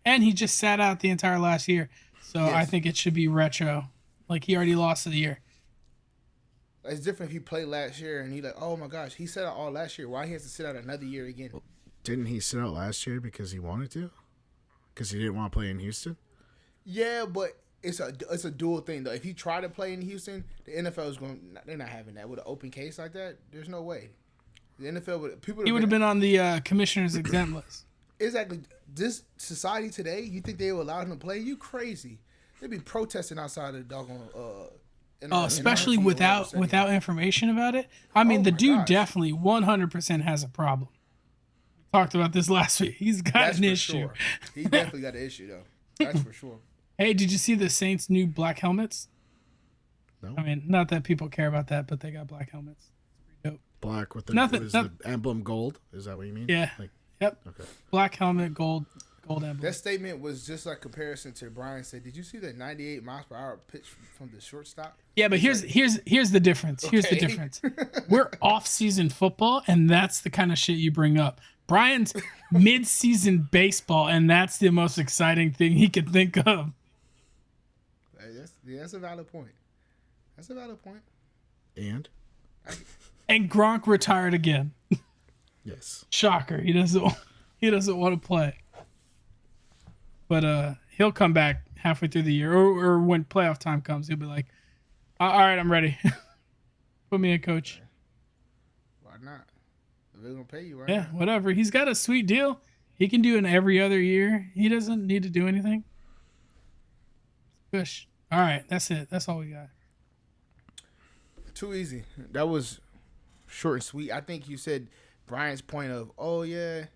And he just sat out the entire last year. So yes. I think it should be retro. Like he already lost the year. It's different if he played last year and he like, oh my gosh, he sat out all last year. Why he has to sit out another year again? Well, didn't he sit out last year because he wanted to? Because he didn't want to play in Houston? Yeah, but it's a dual thing though. If he tried to play in Houston, the NFL is they're not having that with an open case like that. There's no way. The NFL he would have been on the commissioner's exempt list. Exactly. This society today, you think they would allow him to play? You crazy. They'd be protesting outside of the doggone especially without information about it. I mean, the dude definitely 100% has a problem. We talked about this last week. He's got an issue. Sure. He definitely got an issue, though. That's for sure. Hey, did you see the Saints' new black helmets? No. I mean, not that people care about that, but they got black helmets. It's pretty dope. Black with the emblem gold? Is that what you mean? Yeah. Yep. Okay. Black helmet, gold emblem. That statement was just like comparison to Brian said. Did you see the 98 miles per hour pitch from the shortstop? Yeah, but here's the difference. Okay. Here's the difference. We're off-season football, and that's the kind of shit you bring up. Brian's mid-season baseball, and that's the most exciting thing he could think of. That's a valid point. That's a valid point. And Gronk retired again. Yes. Shocker. He doesn't. He doesn't want to play. But he'll come back halfway through the year, or when playoff time comes, he'll be like, "All right, I'm ready. Put me in, coach." Why not? If they're gonna pay you, right? Yeah, whatever. He's got a sweet deal. He can do it every other year. He doesn't need to do anything. Push. All right, that's it. That's all we got. Too easy. That was short and sweet. I think you said Brian's point of, oh yeah,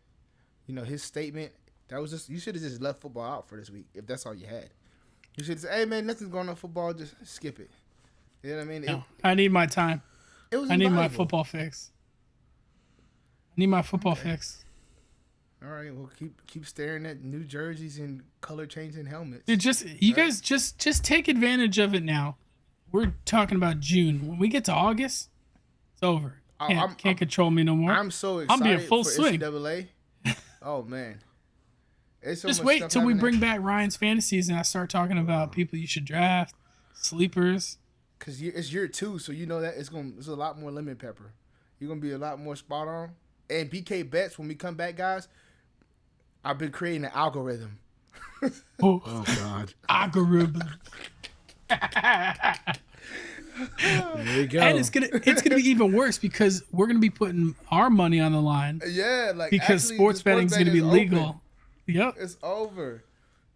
his statement. That was just, you should have just left football out for this week if that's all you had. You should say, hey man, nothing's going on football. Just skip it. You know what I mean? No, I need my time. It was. I need my football fix. I need my football fix. All right, well keep staring at new jerseys and color changing helmets. Dude, you guys just take advantage of it now. We're talking about June. When we get to August, it's over. Can't control me no more. I'm so excited. I'll be in full for swing. NCAA. Oh man. So just wait till we bring back Ryan's fantasies and I start talking about people you should draft, sleepers. Cause it's year 2, so you know that it's a lot more lemon pepper. You're gonna be a lot more spot on. And BK bets when we come back, guys. I've been creating an algorithm. Oh God. Algorithm. There you go. And it's gonna be even worse because we're gonna be putting our money on the line. Yeah, like because actually, sports betting is gonna be legal. Open. Yep, it's over.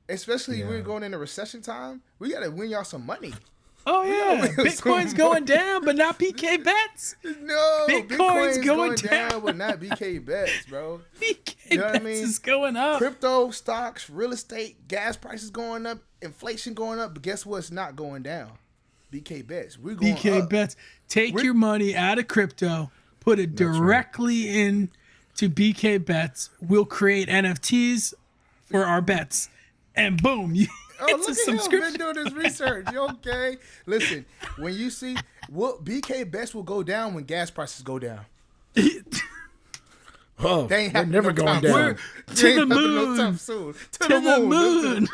Especially we're going into recession time. We gotta win y'all some money. Oh yeah, Bitcoin's going down, but not BK bets. No, Bitcoin's going down, but not BK bets, bro. BK bets is going up. Crypto, stocks, real estate, gas prices going up, inflation going up. But guess what's not going down? BK bets. We're going BK up. bets. Take your money out of crypto, put it directly into BK bets. We'll create NFTs for our bets, and boom, it's a subscription. Been doing this research. You okay? Listen, when you see BK bets will go down when gas prices go down. Oh, they ain't they're never going down. To the moon. To the moon.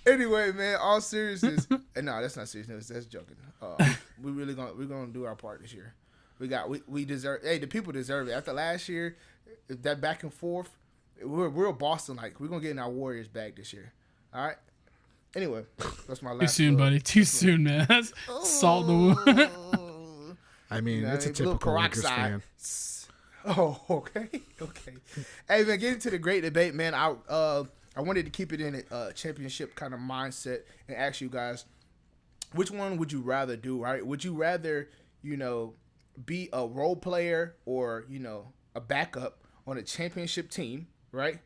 Anyway, man, all seriousness. No, that's not seriousness. That's joking. We're gonna do our part this year. We deserve. Hey, the people deserve it. After last year, that back and forth, we're Boston like. We're gonna get in our Warriors bag this year. All right. Anyway, that's my last. Too soon, buddy. Too soon, man. That's salt in the wound. I mean, it's a typical Lakers fan. Oh, okay. Hey, man, getting to the great debate, man. I wanted to keep it in a championship kind of mindset and ask you guys, which one would you rather do, right? Would you rather, be a role player or, a backup on a championship team, right?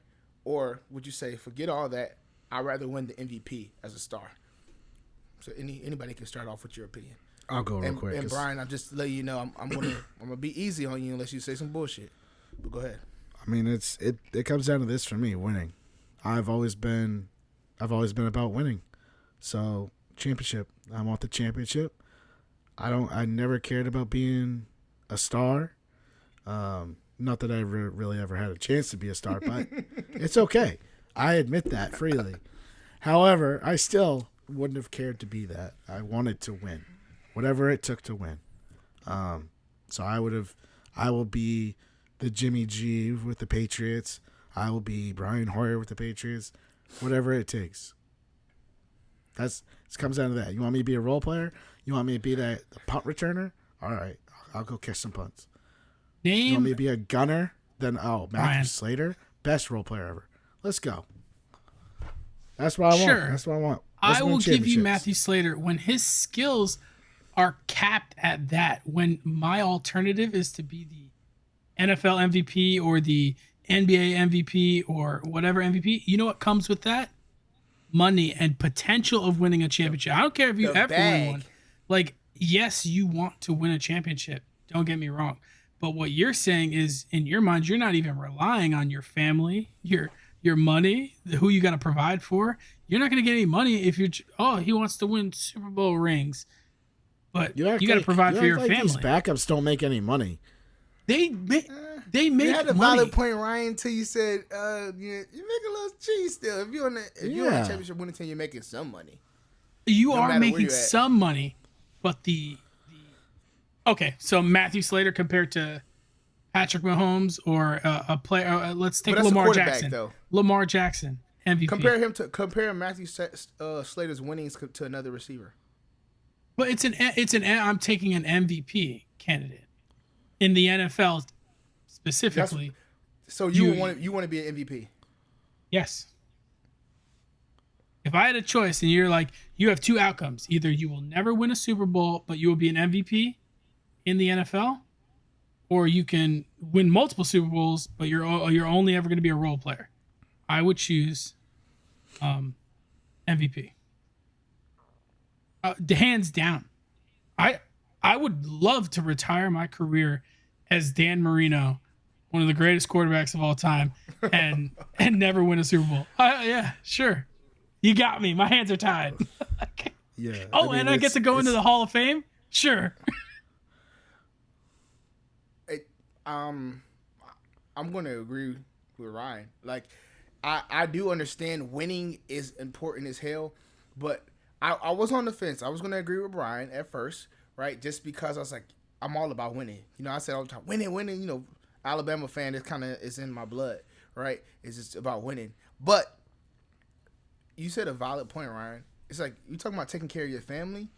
Or would you say, forget all that, I'd rather win the MVP as a star? So anybody can start off with your opinion. I'll go real quick. And Brian, I'm just letting you know I'm gonna be easy on you unless you say some bullshit. But go ahead. I mean, it comes down to this for me, winning. I've always been about winning. So championship. I want the championship. I never cared about being a star. Not that I really ever had a chance to be a star, but it's okay. I admit that freely. However, I still wouldn't have cared to be that. I wanted to win, whatever it took to win. So I will be the Jimmy G with the Patriots. I will be Brian Hoyer with the Patriots. Whatever it takes. It comes down to that. You want me to be a role player? You want me to be the punt returner? All right, I'll go catch some punts. You want me to be a gunner? Then Matthew Slater, best role player ever. Let's go. That's what I want. That's what I want. I will give you Matthew Slater when his skills are capped at that. When my alternative is to be the NFL MVP or the NBA MVP or whatever MVP, you know what comes with that? Money and potential of winning a championship. I don't care if you ever win one. Like, yes, you want to win a championship. Don't get me wrong. But what you're saying is, in your mind, you're not even relying on your family, your money, who you got to provide for. You're not going to get any money if he wants to win Super Bowl rings. But you got to provide for your family. These backups don't make any money. They make you had a money. valid point, Ryan, until you said you make a little cheese still. If you're on a championship winning team, you're making some money. You are making some money, but okay, so Matthew Slater compared to Patrick Mahomes or a player. Let's take But that's a Lamar quarterback, Jackson. though. Lamar Jackson, MVP. Compare Matthew Slater's winnings to another receiver. But I'm taking an MVP candidate in the NFL specifically. So you want to be an MVP? Yes. If I had a choice and you're like, you have two outcomes. Either you will never win a Super Bowl, but you will be an MVP in the NFL, or you can win multiple Super Bowls, but you're only ever going to be a role player. I would choose MVP. Hands down. I would love to retire my career as Dan Marino, one of the greatest quarterbacks of all time, and never win a Super Bowl. Yeah, sure. You got me. My hands are tied. Yeah. Oh, I get to go into the Hall of Fame? Sure. I'm going to agree with Ryan. Like, I do understand winning is important as hell, but I was on the fence. I was going to agree with Brian at first, right? Just because I was like, I'm all about winning. You know, I said all the time, winning. You know, Alabama fan, it kind of is in my blood, right? It's just about winning. But you said a valid point, Ryan. It's like, you talking about taking care of your family.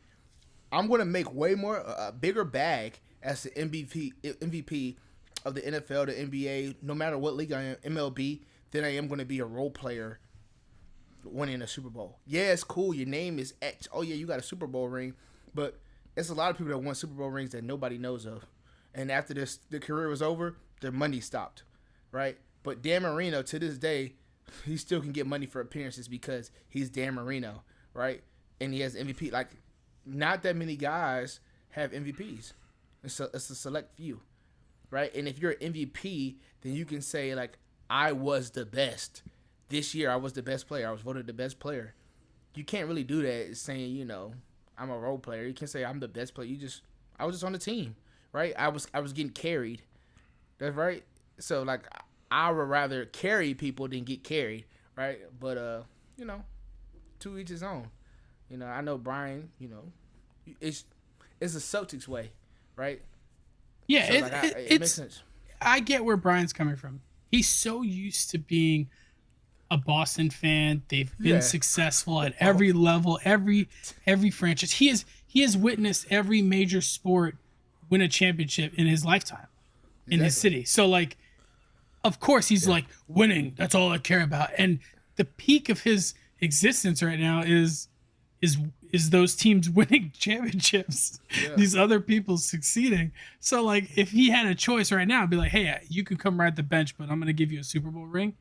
I'm going to make way more, a bigger bag as the MVP of the NFL, the NBA, no matter what league I am, MLB, than I am going to be a role player winning a Super Bowl. Yeah, it's cool. Your name is X. Oh, yeah, you got a Super Bowl ring. But it's a lot of people that won Super Bowl rings that nobody knows of. And after the career was over, their money stopped, right? But Dan Marino, to this day, he still can get money for appearances because he's Dan Marino, right? And he has MVP. Like, not that many guys have MVPs. It's a select few, right? And if you're an MVP, then you can say, like, I was the best. This year, I was the best player. I was voted the best player. You can't really do that saying, you know, I'm a role player. You can say I'm the best player. I was just on the team, right? I was getting carried. That's right. So, like, I would rather carry people than get carried, right? But, you know, to each his own. You know, I know Brian, you know, it's the Celtics way, right? Yeah, so, it makes sense. I get where Brian's coming from. He's so used to being a Boston fan. They've been successful at every level, every franchise. He has witnessed every major sport win a championship in his lifetime, in his city. So, like, of course he's like, winning, that's all I care about. And the peak of his existence right now is those teams winning championships, these other people succeeding. So, like, if he had a choice right now, I'd be like, hey, you can come ride the bench, but I'm going to give you a Super Bowl ring.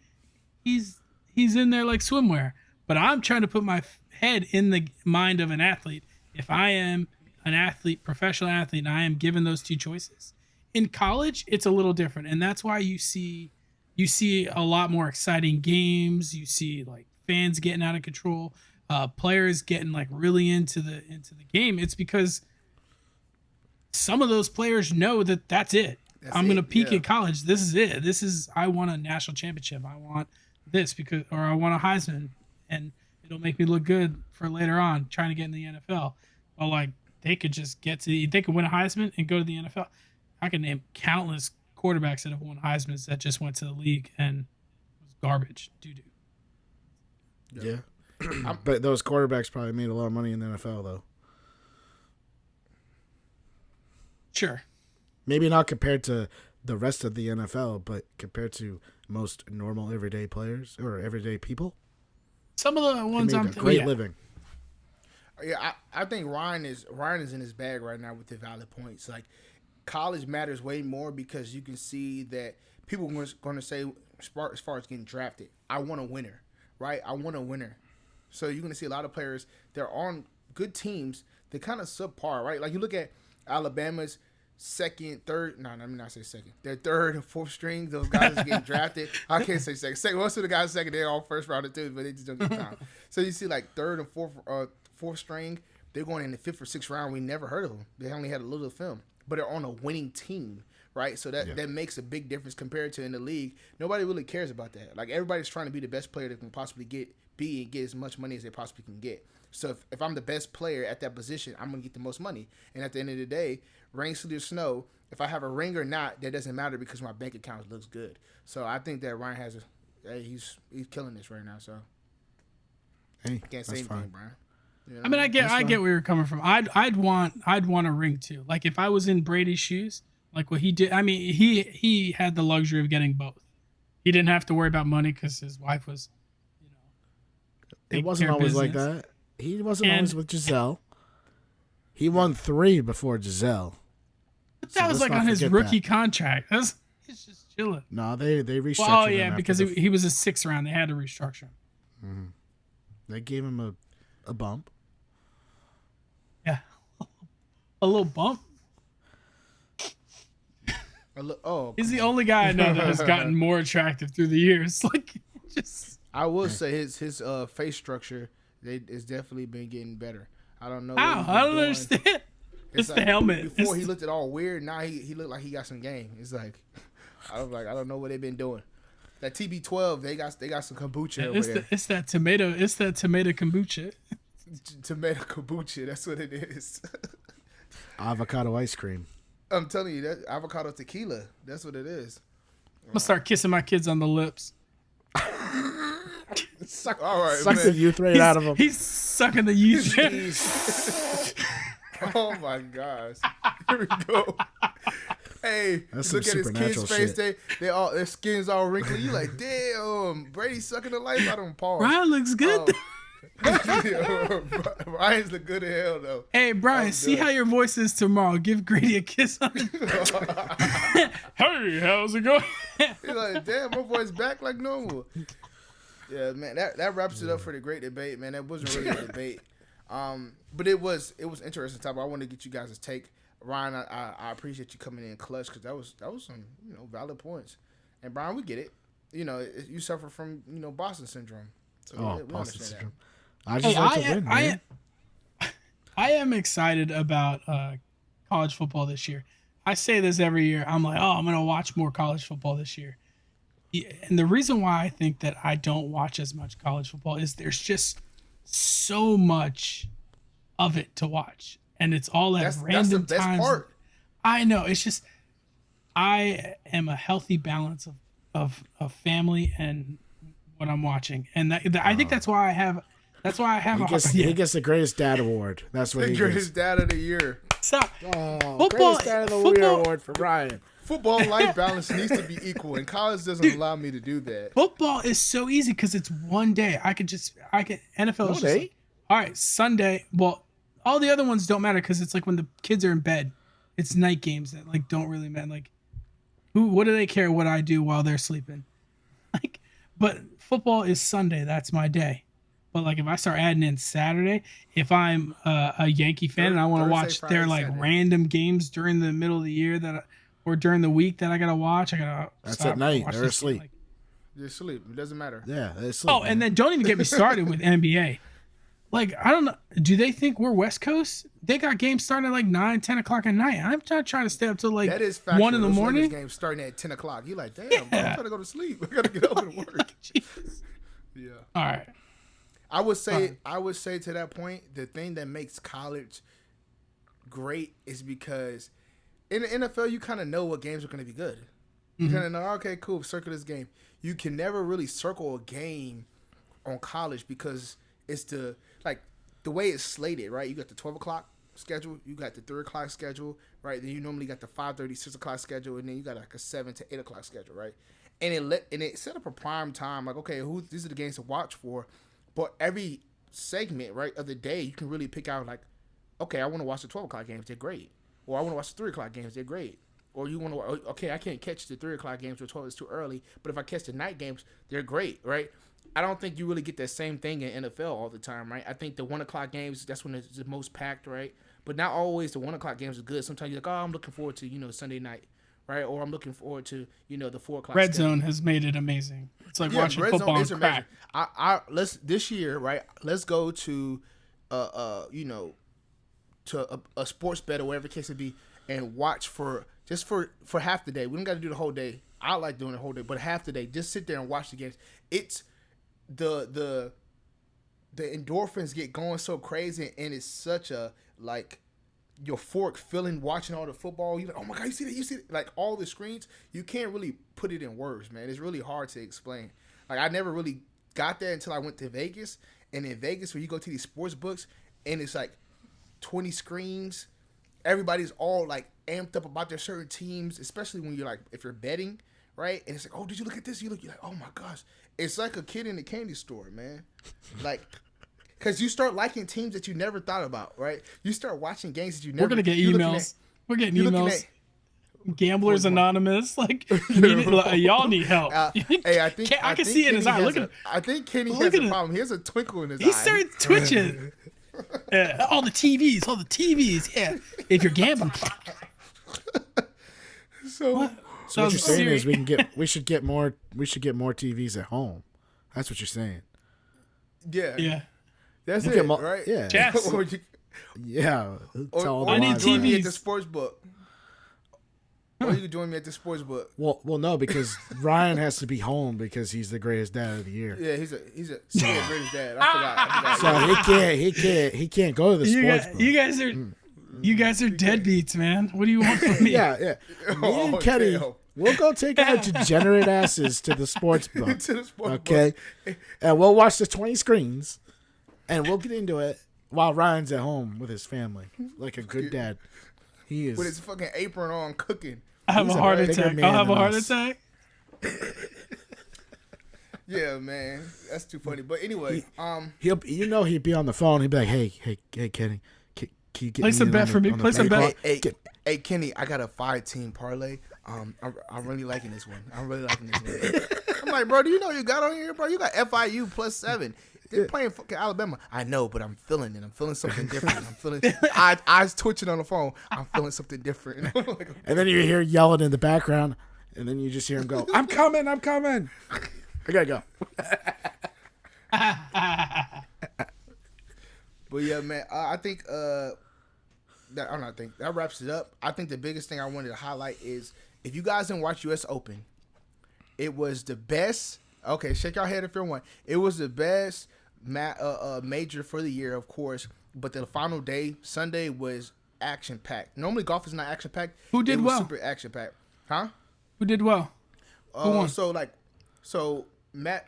He's in there like swimwear. But I'm trying to put my head in the mind of an athlete. If I am an athlete, professional athlete, and I am given those two choices, in college, it's a little different. And that's why you see a lot more exciting games. You see, like, fans getting out of control. Players getting, like, really into the game. It's because some of those players know that that's it. I'm going to peak in college. This is it. I want a national championship. I want this or I want a Heisman, and it'll make me look good for later on trying to get in the NFL. Well, like, they could win a Heisman and go to the NFL. I can name countless quarterbacks that have won Heismans that just went to the league and was garbage. Doo-doo. Yeah. But those quarterbacks probably made a lot of money in the NFL, though. Sure. Maybe not compared to the rest of the NFL, but compared to most normal everyday players or everyday people. Some of the ones I'm great living. Yeah, I think Ryan is in his bag right now with the valid points. Like, college matters way more because you can see that people are going to say, as far as getting drafted, I want a winner, right? I want a winner. So you're going to see a lot of players, they're on good teams, they're kind of subpar, right? Like, you look at Alabama's second, third, no, let me not say second. They're third and fourth string. Those guys are getting drafted. I can't say second. Most of the guys second, they're all first round too, but they just don't get time. So you see, like, third and fourth string, they're going in the fifth or sixth round. We never heard of them. They only had a little film, but they're on a winning team, right? So that makes a big difference compared to in the league. Nobody really cares about that. Like, everybody's trying to be the best player they can possibly be and get as much money as they possibly can get. So if I'm the best player at that position, I'm going to get the most money. And at the end of the day, rain, sleet, or snow, if I have a ring or not, that doesn't matter because my bank account looks good. So I think that Ryan has he's killing this right now. So Hey, I can't say anything, Brian. You know I mean, I get fine. where you're coming from. I'd want a ring too. Like if I was in Brady's shoes, like what he did. I mean, he had the luxury of getting both. He didn't have to worry about money because his wife was, It wasn't always like that. He wasn't always with Giselle. He won 3 before Giselle. But that was like on his rookie contract. He's just chilling. No, they restructured Well, oh him yeah, after because he was a 6th round. They had to restructure him. Mm-hmm. They gave him a bump. Yeah, a little bump. He's the only guy I know that has gotten more attractive through the years. Like, just. I will say his face structure it's definitely been getting better. I don't know. How? I don't understand. It's like, the helmet. Before he looked all weird. Now he looked like he got some game. It's like I don't know what they've been doing. That TB12, they got some kombucha over there. It's that tomato. It's that tomato kombucha. Tomato kombucha. That's what it is. Avocado ice cream. I'm telling you, that avocado tequila. That's what it is. I'm gonna start kissing my kids on the lips. All right, suck the youth right out of him. He's sucking the youth. Oh my gosh! Here we go. Hey, that's look at his kids' face. Shit. Their skin's all wrinkly. You like, damn, Brady's sucking the life out of him. Paul. Ryan looks good. Ryan's look good as hell though. Hey Brian, see how your voice is tomorrow. Give Grady a kiss on it. Hey, how's it going? He's like, damn, my voice back like normal. Yeah, man, that wraps it up for the great debate, man. That wasn't really a debate, but it was interesting topic. I want to get you guys' take, Ryan. I appreciate you coming in clutch because that was some valid points, and Brian, we get it. You suffer from Boston syndrome. So we Boston syndrome. That. I just like to win, man. I am excited about college football this year. I say this every year. I'm like, I'm going to watch more college football this year. And the reason why I think that I don't watch as much college football is there's just so much of it to watch. And it's all at random times. That's the best part. I know. It's just, I am a healthy balance of family and what I'm watching. And I think that's why I have He gets the greatest dad award. That's what he gets. The greatest dad of the year. Football, greatest dad of the year award for Brian. Football life balance needs to be equal, and college doesn't allow me to do that. Football is so easy because it's one day. I can NFL is just like, all right, Sunday. Well, all the other ones don't matter because it's like when the kids are in bed. It's night games that like don't really matter. Like, what do they care what I do while they're sleeping? Like, but football is Sunday. That's my day. But like if I start adding in Saturday, if I'm a Yankee fan and I want to watch their like Saturday. Random games during the middle of the year or during the week that I gotta watch, that's at night. They're asleep. They're asleep. It doesn't matter. Yeah, they're asleep. Oh, man. And then don't even get me started with NBA. Like I don't know. Do they think we're West Coast? They got games starting at like 9, 10 o'clock at night. I'm not trying to stay up till like 1 in the morning. Games starting at 10 o'clock. You're like, damn, bro, I'm trying to go to sleep. I gotta get up and work. Yeah. All right. I would say to that point, the thing that makes college great is because in the NFL, you kind of know what games are going to be good. You kind of know, okay, cool, circle this game. You can never really circle a game on college because it's the way it's slated, right? You got the 12 o'clock schedule, you got the 3 o'clock schedule, right? Then you normally got the 5:30, 6 o'clock schedule, and then you got like a 7 to 8 o'clock schedule, right? And it set up a prime time, like, okay, these are the games to watch for. But every segment, right, of the day, you can really pick out, like, okay, I want to watch the 12 o'clock games. They're great. Or I want to watch the 3 o'clock games. They're great. Or you want to, okay, I can't catch the 3 o'clock games or 12. It's too early. But if I catch the night games, they're great, right? I don't think you really get that same thing in NFL all the time, right? I think the 1 o'clock games, that's when it's the most packed, right? But not always the 1 o'clock games are good. Sometimes you're like, oh, I'm looking forward to, Sunday night. Right, or I'm looking forward to the 4 o'clock. Red Zone has made it amazing. It's like watching football on crack. Let's this year, right? Let's go to, to a sports bet or whatever the case may be, and watch for half the day. We don't got to do the whole day. I like doing the whole day, but half the day, just sit there and watch the games. It's the endorphins get going so crazy, and it's such a fork feeling watching all the football. You're like, oh my god, you see that? You see that? Like all the screens. You can't really put it in words, man. It's really hard to explain. Like I never really got that until I went to Vegas. And in Vegas, when you go to these sports books, and it's like 20 screens, everybody's all like amped up about their certain teams, especially when you're like, if you're betting, right? And it's like, oh, did you look at this? You're like, oh my gosh. It's like a kid in a candy store, man. Like, because you start liking teams that you never thought about, right? You start watching games that you never. We're gonna get emails. We're getting emails. Gamblers Anonymous, like y'all need help. Hey, I think I can see it in his eye. Look at. I think Kenny has a problem. He has a twinkle in his eye. He started twitching. All the TVs. Yeah, if you're gambling. So what you're saying is we should get more TVs at home. That's what you're saying. Yeah. That's it, right? Yeah. Chess. Yeah. Or I need TVs at the sports book. Or you can join me at the sports book. Well, no, because Ryan has to be home because he's the greatest dad of the year. Yeah, he's the greatest dad. I forgot. So he can't go to the sports book. You guys are deadbeats, man. What do you want from me? Yeah. Me and Kenny, we'll go take our degenerate asses to the sports book. Okay? And we'll watch the 20 screens, and we'll get into it while Ryan's at home with his family, like a good dad. He is with his fucking apron on, cooking. I have a heart attack. I'll have a heart attack. Yeah, man, that's too funny. But anyway, he'd be on the phone. He'd be like, "Hey, Kenny, can you get play some bet for me? Play some bet. Hey, Kenny, I got a 5-team parlay. I'm really liking this one. I'm like, bro, do you know you got on here, bro? You got FIU +7. They're playing fucking Alabama. I know, but I'm feeling it. I'm feeling something different. I'm feeling eyes twitching on the phone. I'm feeling something different. And then you hear yelling in the background, and then you just hear him go, I'm coming. I gotta go. But yeah, man, I think that wraps it up. I think the biggest thing I wanted to highlight is if you guys didn't watch US Open, it was the best. Okay, shake your head if you're one. It was the best major for the year, of course, but the final day, Sunday, was action-packed. Normally, golf is not action-packed. Who did well? Super action-packed. Huh? Who did well? Who won? So Matt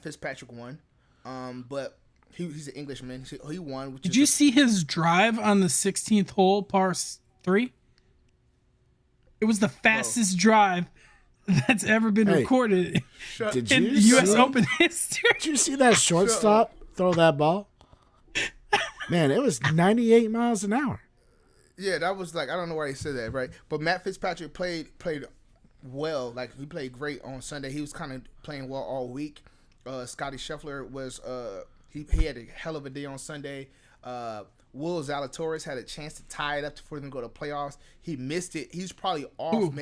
Fitzpatrick won, but he's an Englishman. He won. Did you see his drive on the 16th hole, par 3? It was the fastest drive that's ever been recorded in U.S. Open history. Did you see that shortstop throw that ball? Man, it was 98 miles an hour. Yeah, that was like, I don't know why he said that, right? But Matt Fitzpatrick played well. Like, he played great on Sunday. He was kind of playing well all week. Scotty Scheffler was he had a hell of a day on Sunday. Will Zalatoris had a chance to tie it up before them go to playoffs. He missed it. He's probably off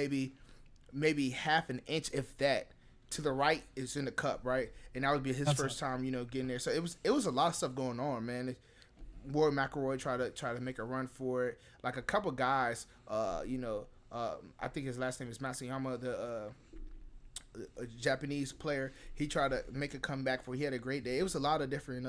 maybe half an inch, if that, to the right is in the cup, right? And that would be his first time, getting there. So it was a lot of stuff going on, man. Rory McIlroy tried to make a run for it. Like a couple guys, I think his last name is Matsuyama, the Japanese player. He tried to make a comeback he had a great day. It was a lot of different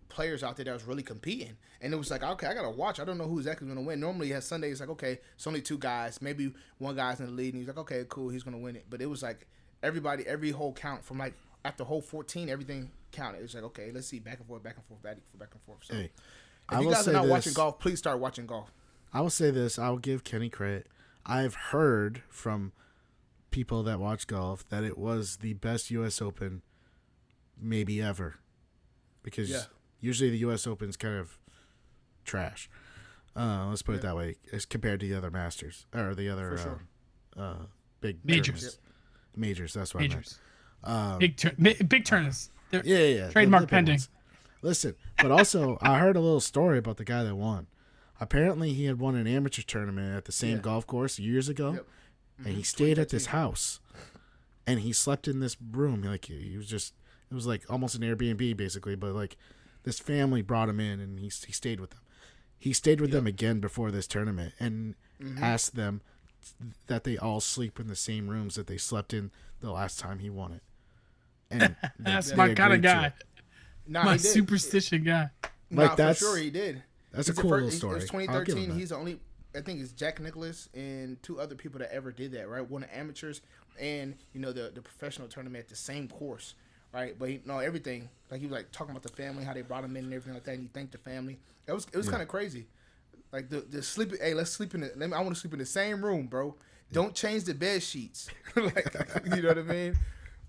players out there that was really competing, and it was like, okay, I gotta watch. I don't know who exactly gonna win. Normally, at Sunday, it's like, okay, it's only 2 guys, maybe one guy's in the lead, and he's like, okay, cool, he's gonna win it. But it was like everybody, every whole count from like after hole 14, everything counted. It was like, okay, let's see, back and forth. So, if you guys are not watching golf, please start watching golf. I will say this: I will give Kenny credit. I've heard from people that watch golf that it was the best U.S. Open maybe ever, because usually the U.S. Open's kind of trash. Let's put it that way, as compared to the other Masters or the other big majors. Majors, that's what majors. I meant. Big tournaments. Yeah. Trademark pending. Listen, but also I heard a little story about the guy that won. Apparently, he had won an amateur tournament at the same golf course years ago, and he stayed at this house, and he slept in this room. Like he was just, it was like almost an Airbnb basically, but like this family brought him in, and he stayed with them. He stayed with them again before this tournament, and asked them that they all sleep in the same rooms that they slept in the last time he won it. And that's my kind of guy. Nah, my superstition guy. Like, that's for sure he did. That's He's a the cool first- little It story. was I'll give 2013. him that. He's the only. I think it's Jack Nicklaus and 2 other people that ever did that. Right, one of the amateurs and the professional tournament at the same course. Right, but everything. Like he was like talking about the family, how they brought him in and everything like that. And he thanked the family. It was kind of crazy. Like the sleeping. Hey, let's sleep in the. I want to sleep in the same room, bro. Don't change the bed sheets. Like, you know what I mean?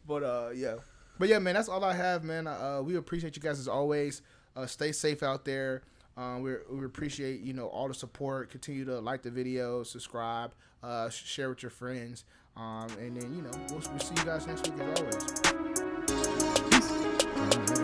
But yeah. But yeah, man, that's all I have, man. We appreciate you guys as always. Stay safe out there. We appreciate all the support. Continue to like the video, subscribe, share with your friends, and then we'll see you guys next week as always. All right.